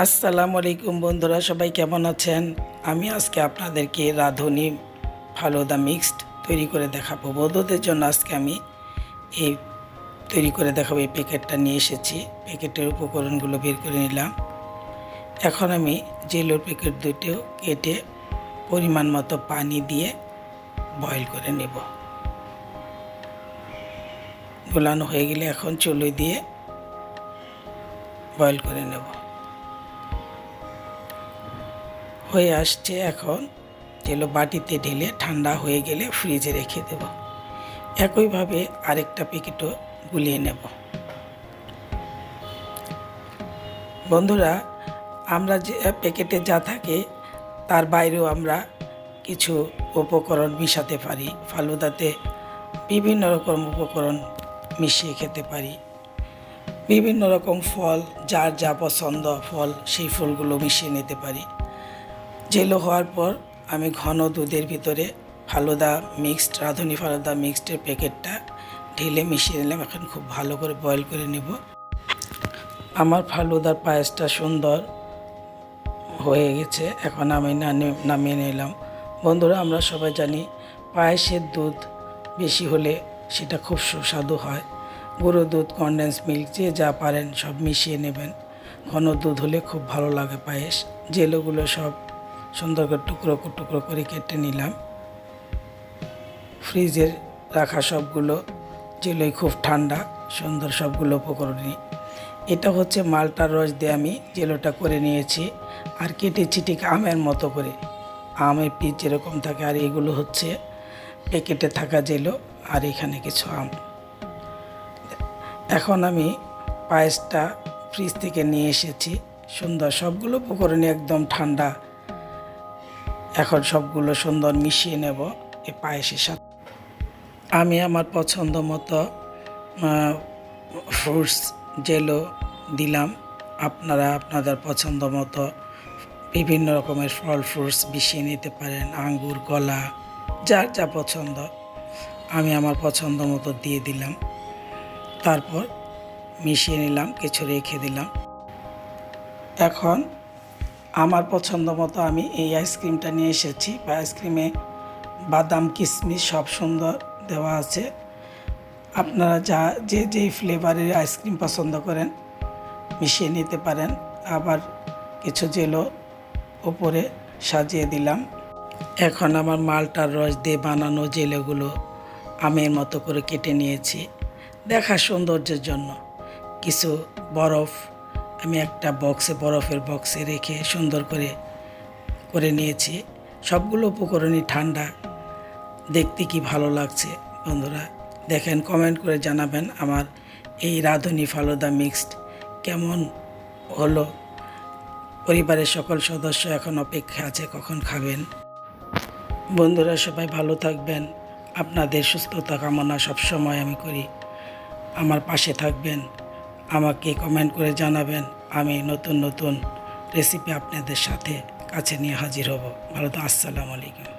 আসসালামু আলাইকুম বন্ধুরা, সবাই কেমন আছেন? আমি আজকে আপনাদেরকে রাঁধুনি ফালুদা মিক্সড তৈরি করে দেখাবো। বন্ধুদের জন্য আজকে আমি এই তৈরি করে দেখাবো। এই প্যাকেটটা নিয়ে এসেছি, প্যাকেটের উপকরণগুলো বের করে নিলাম। এখন আমি জেলোর প্যাকেট দুটো কেটে পরিমাণ মতো পানি দিয়ে বয়েল করে নেব। গোলানো হয়ে গেলে এখন চুলো দিয়ে বয়েল করে নেব। হয়ে আসছে, এখন জেলো বাটিতে ঢেলে ঠান্ডা হয়ে গেলে ফ্রিজে রেখে দেব। একইভাবে আরেকটা প্যাকেটও গুলিয়ে নেব। বন্ধুরা, আমরা যে প্যাকেটে যা থাকে তার বাইরেও আমরা কিছু উপকরণ মিশাতে পারি। ফালুদাতে বিভিন্ন রকম উপকরণ মিশিয়ে খেতে পারি। বিভিন্ন রকম ফল, যার যা পছন্দ ফল, সেই ফলগুলো মিশিয়ে নিতে পারি। জেলো হওয়ার পর আমি ঘন দুধের ভিতরে ফালুদা মিক্সড, রাঁধুনি ফালুদা মিক্সডের প্যাকেটটা ঢেলে মিশিয়ে নিলাম। এখন খুব ভালো করে বয়েল করে নেব। আমার ফালুদার পায়েসটা সুন্দর হয়ে গেছে, এখন আমি নামিয়ে নিলাম। বন্ধুরা, আমরা সবাই জানি পায়েসের দুধ বেশি হলে সেটা খুব সুস্বাদু হয়। গুঁড়ো দুধ, কনডেন্স মিল্ক, যে যা পারেন সব মিশিয়ে নেবেন। ঘন দুধ হলে খুব ভালো লাগে পায়েস। জেলোগুলো সব সুন্দর করে টুকরো টুকরো করে কেটে নিলাম। ফ্রিজের রাখা সবগুলো জেলোই খুব ঠান্ডা, সুন্দর সবগুলো উপকরণই। এটা হচ্ছে মালটার রস দিয়ে আমি জেলোটা করে নিয়েছি, আর কেটেছি ঠিক আমের মতো করে, আমের পিস যেরকম থাকে। আর এগুলো হচ্ছে প্যাকেটে থাকা জেলো, আর এখানে কিছু আম। এখন আমি পায়েসটা ফ্রিজ থেকে নিয়ে এসেছি, সুন্দর সবগুলো উপকরণই একদম ঠান্ডা। এখন সবগুলো সুন্দর মিশিয়ে নেব এই পায়েসের সাথে। আমি আমার পছন্দ মতো ফ্রুটস জেলো দিলাম। আপনারা আপনাদের পছন্দ মতো বিভিন্ন রকমের ফল ফ্রুটস মিশিয়ে নিতে পারেন। আঙ্গুর, কলা, যার যা পছন্দ আমি আমার পছন্দ মতো দিয়ে দিলাম। তারপর মিশিয়ে নিলাম, কিছু রেখে দিলাম। এখন আমার পছন্দ মতো আমি এই আইসক্রিমটা নিয়ে এসেছি। আইসক্রিমে বাদাম, কিশমিশ সব সুন্দর দেওয়া আছে। আপনারা যেই ফ্লেভারের আইসক্রিম পছন্দ করেন মিশিয়ে নিতে পারেন। আবার কিছু জেলো উপরে সাজিয়ে দিলাম। এখন আমার মালটার রস দিয়ে বানানো জেলোগুলো আমের মতো করে কেটে নিয়েছি দেখার সৌন্দর্যের জন্য। কিছু বরফ আমি একটা বরফের বক্সে রেখে সুন্দর করে নিয়েছি। সবগুলো উপকরণই ঠান্ডা, দেখতে কি ভালো লাগছে। বন্ধুরা দেখেন, কমেন্ট করে জানাবেন আমার এই রাঁধুনি ফালুদা মিক্সড কেমন হলো। পরিবারের সকল সদস্য এখন অপেক্ষা আছে কখন খাবেন। বন্ধুরা সবাই ভালো থাকবেন, আপনাদের সুস্থতা কামনা সবসময় আমি করি। আমার পাশে থাকবেন, আমাকে কমেন্ট করে জানাবেন। আমি নতুন নতুন রেসিপি আপনাদের সাথে কাছে নিয়ে হাজির হব। ভালো তো, আসসালামু আলাইকুম।